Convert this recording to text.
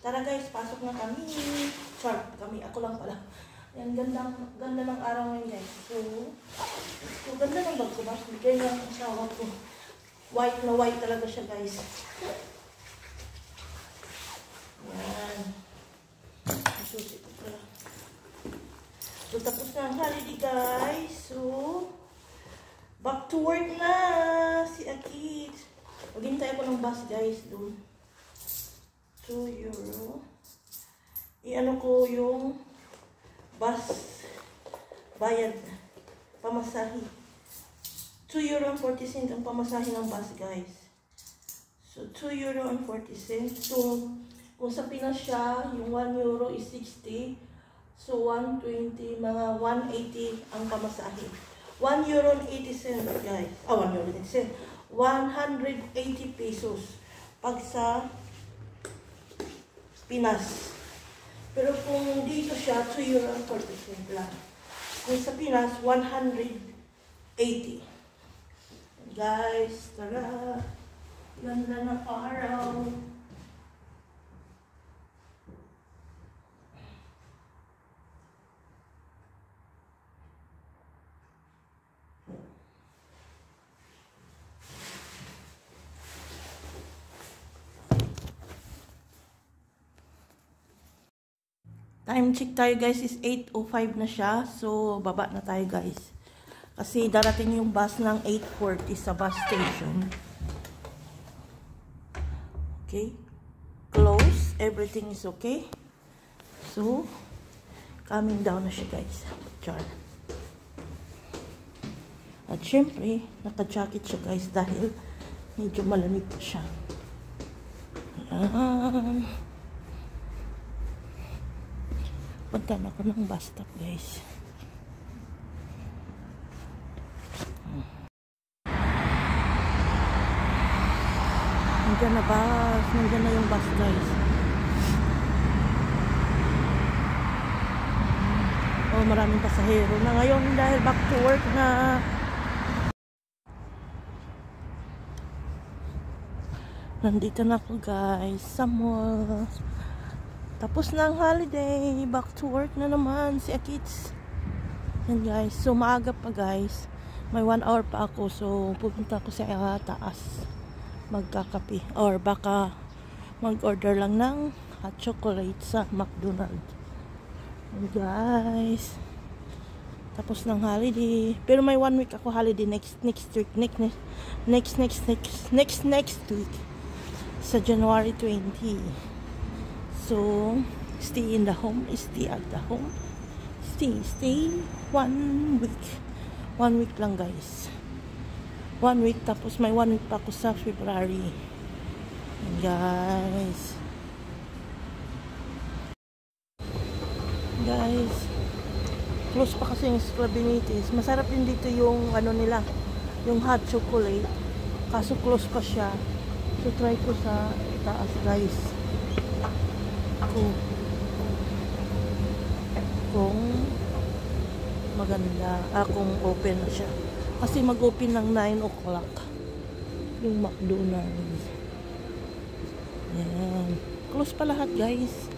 Tara guys, pasok na kami. Char, kami, ako lang pala. Yan, ganda ng araw ngayon guys. So ganda ng bag ko ba? Bigay na ang asawa ko. White na white talaga siya guys. Yan. Susi ko pala. So tapos na ang holiday guys. So back to work na si Akit. Maghintay ako ng bus guys doon. €2. I-ano ko yung bus bayad pamasahe. €2.40 ang pamasahe ng bus guys. So €2.40. So kung sa Pinas siya, yung €1 is 60. So 120, mga 180 ang pamasahe. €1.80 guys. €1.80. 180 pesos pag sa Pinas. Pero kung dito siya, €2.40 lang. Kung sa Pinas, 180. Guys, tara. Ganda ng araw. Time check tayo guys is 8:05 na siya. So, baba na tayo guys. Kasi darating yung bus ng 8:40 sa bus station. Okay. Close. Everything is okay. So, coming down na siya guys. Char. At syempre, naka-jacket siya guys dahil medyo malamig pa siya. Ayan. Punta na ako ng bus stop guys. Nandiyan na bus. Nandiyan na yung bus guys. Oh, maraming pasahero na ngayon dahil back to work na. Nandito na ako guys sa mall. Tapos na ang holiday. Back to work na naman si Akits. Yan guys. So maaga pa guys. May 1 hour pa ako. So pupunta ako sa taas. Magkakape. Or baka mag-order lang ng hot chocolate sa McDonald's. Yan guys. Tapos ng holiday. Pero may 1 week ako holiday next week. Next week. Sa January 20. So, stay in the home, stay at the home, stay 1 week. 1 week lang guys. 1 week, tapos may 1 week pa ako sa February. And guys. Guys, close pa kasi yung Scrabinitis. Masarap din dito yung ano nila, yung hot chocolate. Kaso close pa siya. So, try ko sa taas guys. Kung maganda, kung open na siya. Kasi mag-open ng 9 o'clock yung McDonald's. Yan. Close pa lahat guys.